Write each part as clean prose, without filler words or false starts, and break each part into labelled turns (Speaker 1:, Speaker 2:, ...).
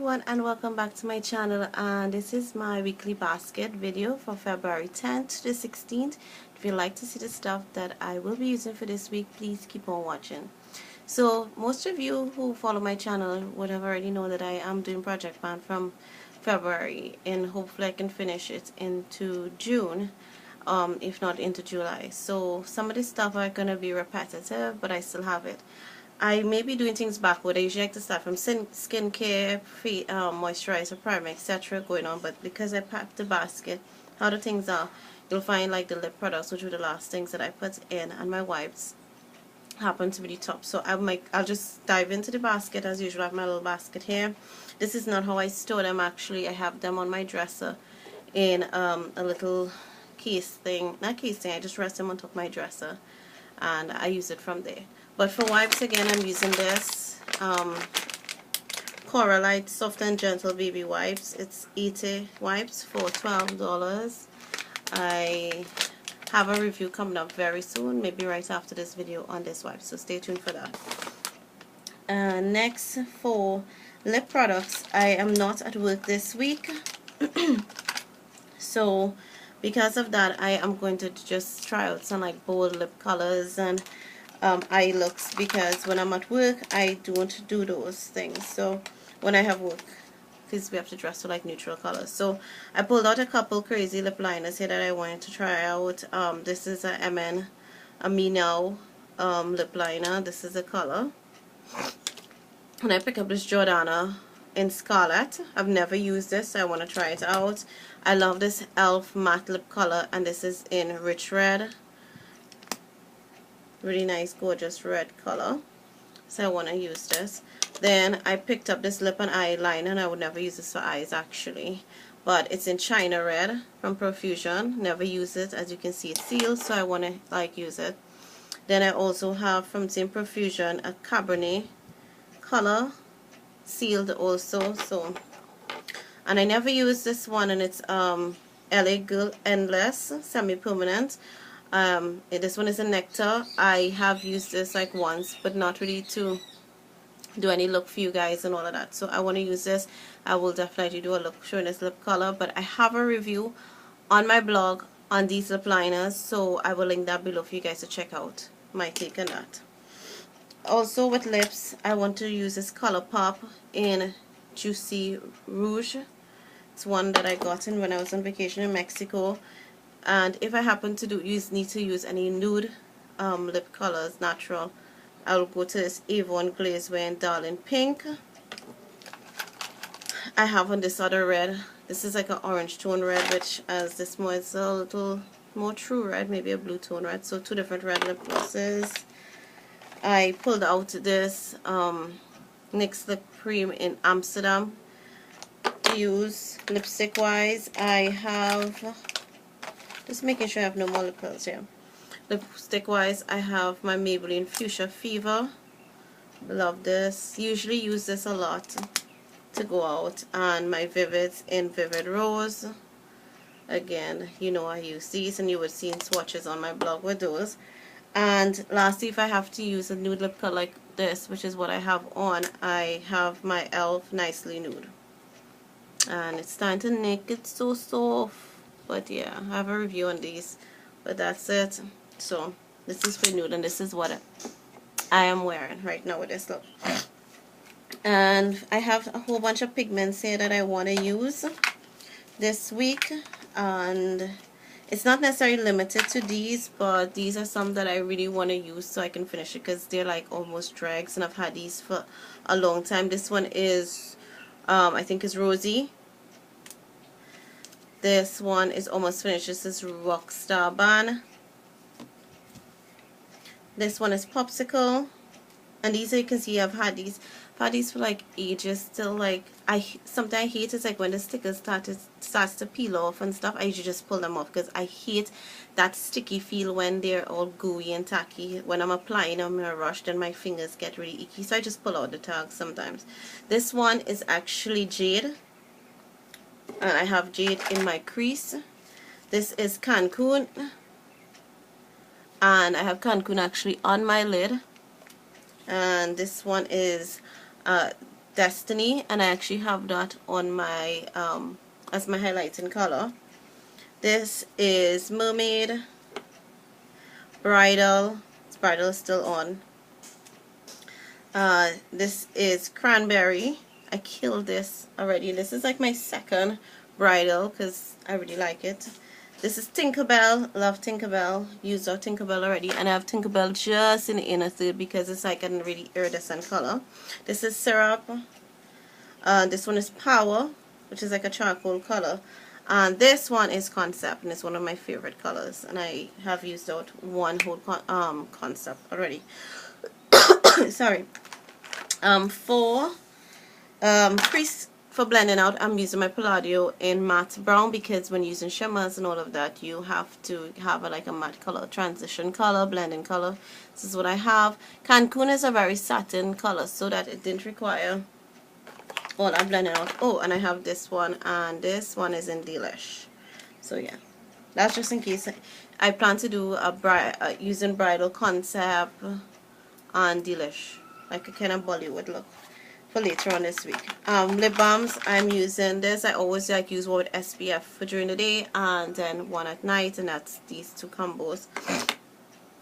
Speaker 1: everyone, and welcome back to my channel. And this is my weekly basket video for February 10th to the 16th. If you'd like to see the stuff that I will be using for this week, please keep on watching. So most of you who follow my channel would have already known that I am doing project plan from February, and hopefully I can finish it into June, if not into July. So some of this stuff are going to be repetitive, but I still have it. I may be doing things backward. I usually like to start from skincare, moisturizer, primer, etc. going on, but because I packed the basket, how the things are, you'll find like the lip products, which were the last things that I put in, and my wipes happen to be the top. So I'll just dive into the basket as usual. I have my little basket here. This is not how I store them actually. I have them on my dresser in a little case thing, not case thing, I just rest them on top of my dresser and I use it from there. But for wipes, again, I'm using this Coralite Soft and Gentle Baby Wipes. It's 80 wipes for $12. I have a review coming up very soon, maybe right after this video on this wipe, so stay tuned for that. Next, for lip products, I am not at work this week. So because of that, I am going to just try out some like bold lip colors and eye looks, because when I'm at work I don't do those things. So when I have work, because we have to dress to like neutral colors, so I pulled out a couple crazy lip liners here that I wanted to try out. This is a MeNow lip liner. This is the color, and I picked up this Jordana in Scarlet. I've never used this, so I want to try it out. I love this e.l.f. matte lip color, and this is in rich red. Really nice, gorgeous red color, so I want to use this. Then I picked up this lip and eye liner, and I would never use this for eyes actually, but it's in China Red from Profusion. Never use it. As you can see, it's sealed, so I want to like use it. Then I also have from same Profusion a cabernet color, sealed also. So, and I never use this one, and it's LA Girl Endless semi-permanent. This one is a nectar. I have used this like once, but not really to do any look for you guys and all of that. So I want to use this. I will definitely do a look showing this lip color, but I have a review on my blog on these lip liners, so I will link that below for you guys to check out my take on that. Also with lips, I want to use this Color Pop in Juicy Rouge. It's one that I got in when I was on vacation in Mexico. And if I happen to need to use any nude lip colors, natural, I'll go to this Avon Glazewear in Darling Pink. I have on this other red. This is like an orange tone red, which as this more is a little more true red, maybe a blue tone red. So two different red lip glosses. I pulled out this NYX lip cream in Amsterdam to use. Lipstick wise, I have, just making sure I have no more lip colors here. Lipstick wise, I have my Maybelline Fuchsia Fever. Love this. Usually use this a lot to go out. And my Vivids in Vivid Rose. Again, you know I use these, and you would see swatches on my blog with those. And lastly, if I have to use a nude lip color like this, which is what I have on, I have my e.l.f. Nicely Nude. And it's starting to nick. It's so soft. But yeah, I have a review on these. But that's it. So this is for nude, and this is what I am wearing right now with this look. And I have a whole bunch of pigments here that I want to use this week, and it's not necessarily limited to these, but these are some that I really want to use so I can finish it, because they're like almost dregs, and I've had these for a long time. This one is I think is Rosey. This one is almost finished. This is Rockstar Ban. This one is Popsicle. And these, you can see, I've had these for like ages. Still, like, something I hate is like when the stickers starts to peel off and stuff. I usually just pull them off, because I hate that sticky feel when they're all gooey and tacky. When I'm applying them in a rush, then my fingers get really icky, so I just pull out the tags sometimes. This one is actually Jade, and I have Jade in my crease. This is Cancun, and I have Cancun actually on my lid. And this one is Destiny, and I actually have that on my as my highlighting color. This is Mermaid, Bridal. Bridal is still on. This is Cranberry. I killed this already. This is like my second Bridal because I really like it. This is Tinkerbelle. Love Tinkerbelle. Used our Tinkerbelle already. And I have Tinkerbelle just in the inner third because it's like a really iridescent color. This is Syrup. This one is Power, which is like a charcoal color. And this one is Concept, and it's one of my favorite colors. And I have used out one whole Concept already. Sorry. For blending out, I'm using my Palladio in matte brown because when using shimmers and all of that, you have to have like a matte color, transition color, blending color. This is what I have. Cancun is a very satin color, so that it didn't require all that blending out. Oh, and I have this one, and this one is in Delish. So yeah, that's just in case. I plan to do a using Bridal Concept and Delish, like a kind of Bollywood look, for later on this week. Lip balms, I'm using this. I always like use one with SPF for during the day and then one at night, and that's these two combos.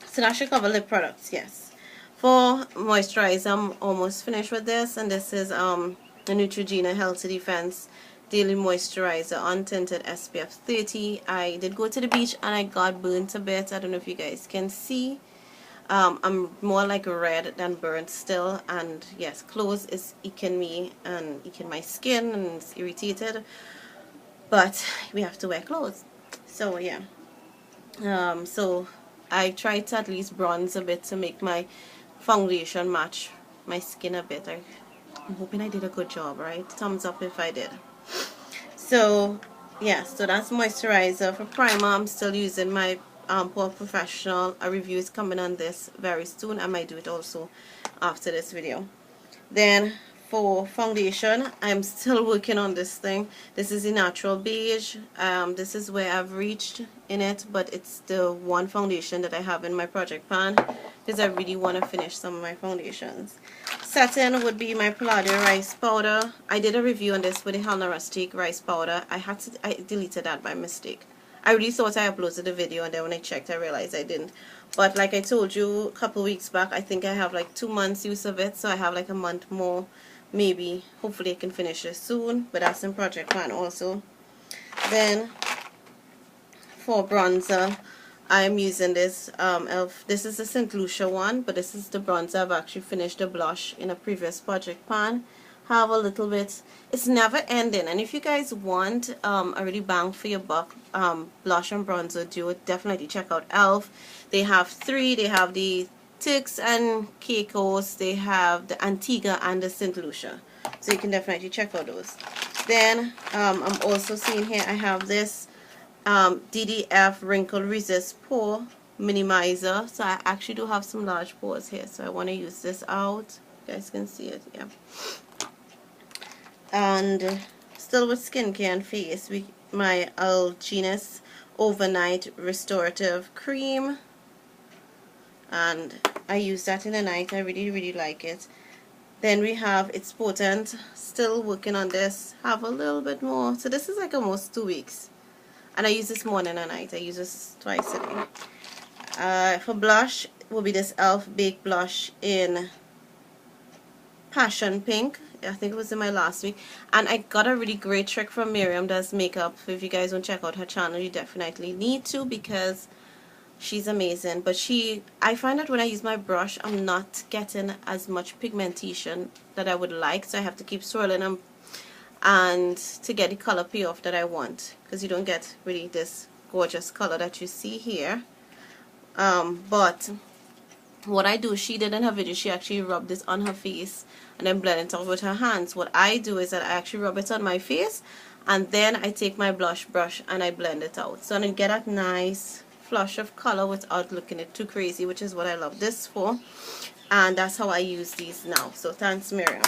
Speaker 1: So that should cover lip products, yes. For moisturizer, I'm almost finished with this, and this is the Neutrogena Healthy Defense Daily Moisturizer Untinted SPF 30. I did go to the beach and I got burnt a bit. I don't know if you guys can see. I'm more like red than burnt still, and yes, clothes is eking me and eking my skin and it's irritated, but we have to wear clothes. So yeah, so I tried to at least bronze a bit to make my foundation match my skin a bit. I'm hoping I did a good job, right? Thumbs up if I did. So yeah, so that's moisturizer. For primer, I'm still using my Pore Professional. A review is coming on this very soon. I might do it also after this video. Then for foundation, I'm still working on this thing. This is a natural beige. This is where I've reached in it, but it's the one foundation that I have in my project pan because I really want to finish some of my foundations. Satin would be my Palladio rice powder. I did a review on this with the Halener Rustique rice powder. I deleted that by mistake. I really thought I uploaded the video, and then when I checked I realized I didn't. But like I told you a couple weeks back, I think I have like 2 months use of it, so I have like a month more, maybe. Hopefully I can finish this soon, but that's in project plan also. Then for bronzer, I'm using this e.l.f. This is the St. Lucia one, but this is the bronzer. I've actually finished the blush in a previous project pan. Have a little bit. It's never ending, and if you guys want a really bang for your buck blush and bronzer duo, definitely check out e.l.f. They have 3. They have the Turks and Caicos, they have the Antigua and the St. Lucia, so you can definitely check out those. Then I'm also seeing here I have this DDF Wrinkle Resist Pore Minimizer. So I actually do have some large pores here, so I want to use this out. You guys can see it, yeah. And still with skincare and face, my Algenus Overnight Restorative Cream, and I use that in the night. I really like it. Then we have It's Potent. Still working on this. Have a little bit more. So this is like almost 2 weeks, and I use this morning and night. I use this twice a day. For blush will be this e.l.f. Baked Blush in Passion Pink. I think it was in my last week, and I got a really great trick from Miriam Does Makeup. If you guys want to check out her channel, you definitely need to, because she's amazing. But I find that when I use my brush, I'm not getting as much pigmentation that I would like, so I have to keep swirling them and to get the color payoff that I want, because you don't get really this gorgeous color that you see here. But what I do, she did in her video, she actually rubbed this on her face and then blend it out with her hands. What I do is that I actually rub it on my face, and then I take my blush brush and I blend it out, so I get that nice flush of color without looking it too crazy, which is what I love this for. And that's how I use these now. So thanks, Miriam.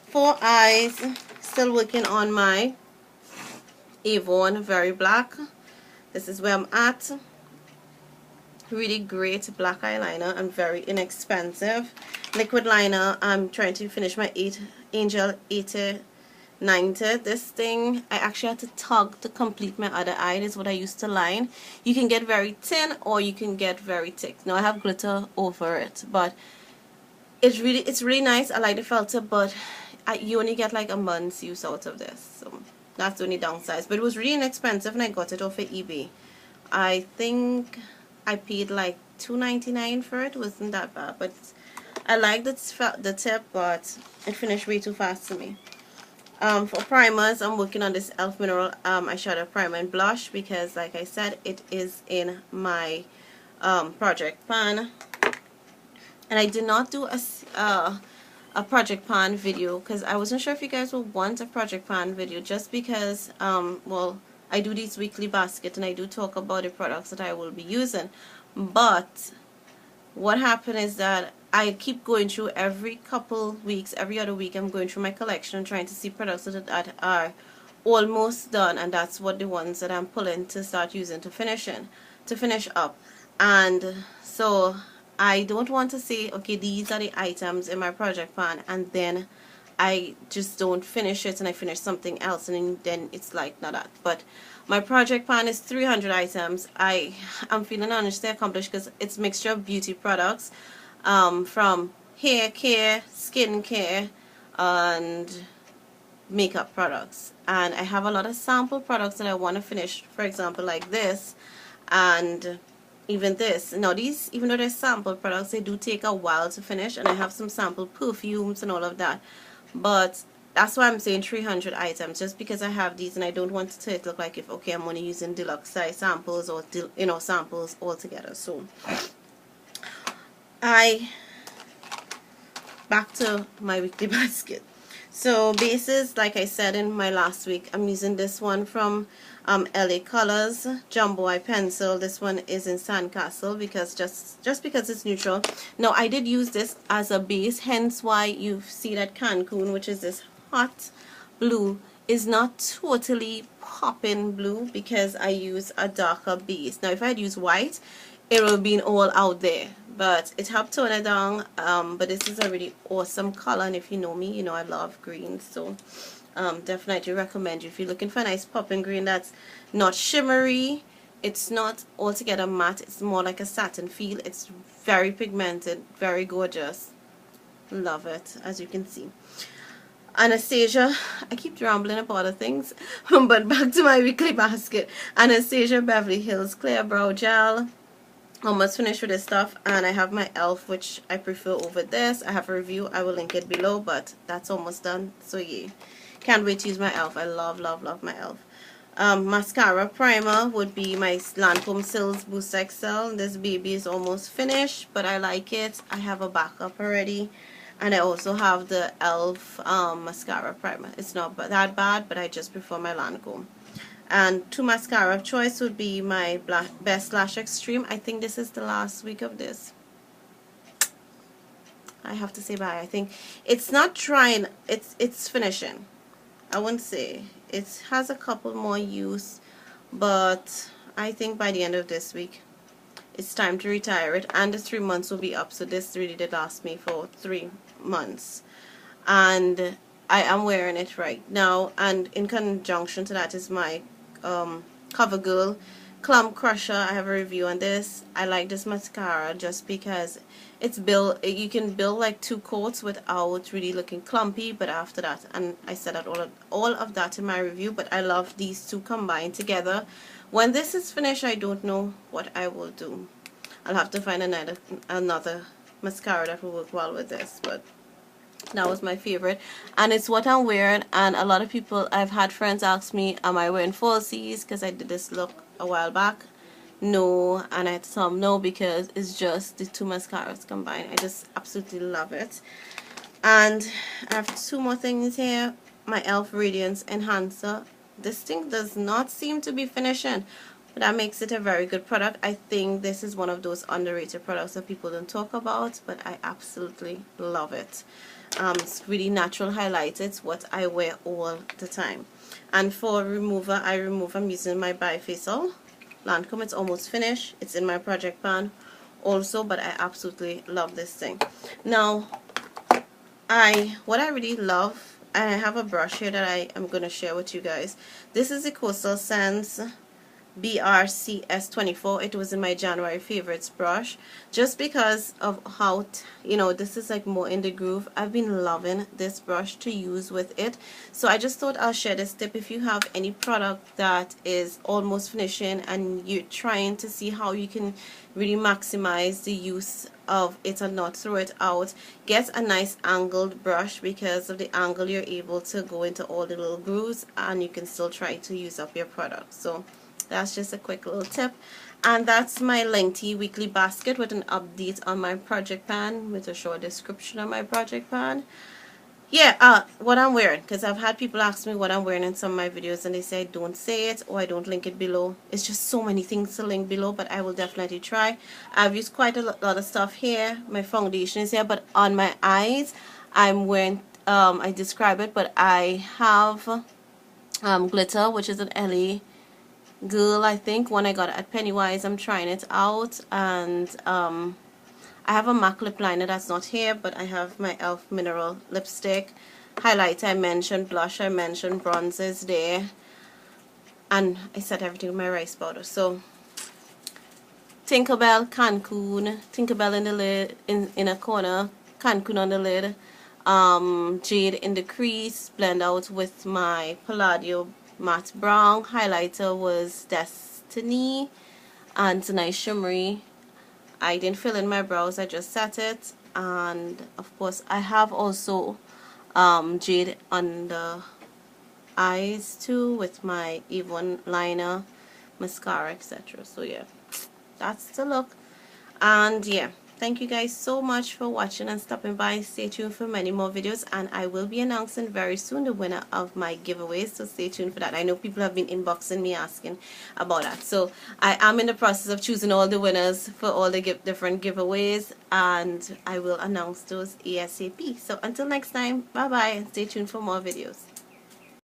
Speaker 1: For eyes, still working on my Avon Very Black. This is where I'm at. Really great black eyeliner and very inexpensive. liquid liner. I'm trying to finish my Angel 8090. This thing, I actually had to tug to complete my other eye. This is what I used to line. You can get very thin or you can get very thick. Now I have glitter over it, but it's really nice. I like the filter, but you only get like a month's use out of this, so that's the only downside. But it was really inexpensive and I got it off of eBay. I think I paid like $2.99 for it. It wasn't that bad, but I like the tip, but it finished way too fast to me. For primers, I'm working on this e.l.f. Mineral eyeshadow primer and blush because, like I said, it is in my project pan. And I did not do a project pan video because I wasn't sure if you guys would want a project pan video, just because well, I do these weekly basket and I do talk about the products that I will be using. But what happened is that I keep going through every couple weeks, every other week I'm going through my collection trying to see products that are almost done, and that's what the ones that I'm pulling to start using to finish up. And so I don't want to say, okay, these are the items in my project pan, and then I just don't finish it and I finish something else, and then it's like not that. But my project pan is 300 items. I'm feeling honestly accomplished because it's a mixture of beauty products, from hair care, skin care, and makeup products. And I have a lot of sample products that I want to finish, for example like this and even this. Now these, even though they're sample products, they do take a while to finish, and I have some sample perfumes and all of that. But that's why I'm saying 300 items, just because I have these and I don't want it to look like if, okay, I'm only using deluxe size samples or samples altogether. So back to my weekly basket. So bases, like I said in my last week, I'm using this one from LA Colors Jumbo Eye Pencil. This one is in Sandcastle because just because it's neutral. Now I did use this as a base, hence why you see that Cancun, which is this hot blue, is not totally popping blue because I use a darker base. Now if I had used white, it would have been all out there, but it helped tone it down. But this is a really awesome color, and if you know me, you know I love green, so definitely recommend you if you're looking for a nice popping green that's not shimmery, it's not altogether matte, it's more like a satin feel. It's very pigmented, very gorgeous, love it, as you can see. Anastasia, I keep rambling about other things, but back to my weekly basket. Anastasia Beverly Hills Clear Brow Gel. Almost finished with this stuff, and I have my e.l.f. which I prefer over this. I have a review, I will link it below, but that's almost done, so yeah, can't wait to use my e.l.f. I love my e.l.f. Mascara primer would be my Lancome Sills Boost XL. This baby is almost finished, but I like it. I have a backup already, and I also have the e.l.f. mascara primer. It's not that bad, but I just prefer my Lancome. And two mascara of choice would be my Best Lash Extreme. I think this is the last week of this. I have to say bye. I think it's not trying, it's finishing. I wouldn't say. It has a couple more use, but I think by the end of this week it's time to retire it, and the 3 months will be up, so this really did last me for 3 months. And I am wearing it right now, and in conjunction to that is my CoverGirl Clump Crusher. I have a review on this. I like this mascara just because it's built, you can build like 2 coats without really looking clumpy, but after that, and I said that all of that in my review, but I love these two combined together. When this is finished, I don't know what I will do. I'll have to find another mascara that will work well with this, but that was my favorite, and it's what I'm wearing. And a lot of people, I've had friends ask me, am I wearing falsies because I did this look a while back? No, and I had to tell them no, because it's just the 2 mascaras combined. I just absolutely love it. And I have 2 more things here. My e.l.f. Radiance Enhancer. This thing does not seem to be finishing, but that makes it a very good product. I think this is one of those underrated products that people don't talk about, but I absolutely love it. It's really natural highlight. It's what I wear all the time. And for remover, I'm using my bifacial Lancome. It's almost finished. It's in my project pan also, but I absolutely love this thing. Now what I really love, I have a brush here that I am going to share with you guys. This is the Coastal Scents BRCS24. It was in my January favorites brush just because of how this is like more in the groove. I've been loving this brush to use with it, so I just thought I'll share this tip. If you have any product that is almost finishing and you're trying to see how you can really maximize the use of it and not throw it out, get a nice angled brush. Because of the angle, you're able to go into all the little grooves and you can still try to use up your product. So that's just a quick little tip. And that's my lengthy weekly basket with an update on my project pan with a short description of my project pan. Yeah, what I'm wearing, because I've had people ask me what I'm wearing in some of my videos and they say don't say it or I don't link it below. It's just so many things to link below, but I will definitely try. I've used quite a lot of stuff here. My foundation is here, but on my eyes I'm wearing, I describe it, but I have glitter, which is an LA Girl, I think, one I got at Pennywise. I'm trying it out. And I have a MAC lip liner that's not here, but I have my e.l.f. mineral lipstick. Highlight I mentioned, blush I mentioned, bronzers there, and I set everything with my rice powder. So Tinkerbelle, Cancun, Tinkerbelle in the lid, in a corner, Cancun on the lid, Jade in the crease, blend out with my Palladio matte brown. Highlighter was Destiny, and it's a nice shimmery. I didn't fill in my brows, I just set it. And of course I have also Jade on the eyes too with my Avon liner, mascara, etc. So yeah, that's the look. And yeah, thank you guys so much for watching and stopping by. Stay tuned for many more videos, and I will be announcing very soon the winner of my giveaways, so stay tuned for that. I know people have been inboxing me asking about that, so I am in the process of choosing all the winners for all the different giveaways, and I will announce those ASAP. So until next time, bye bye, and stay tuned for more videos.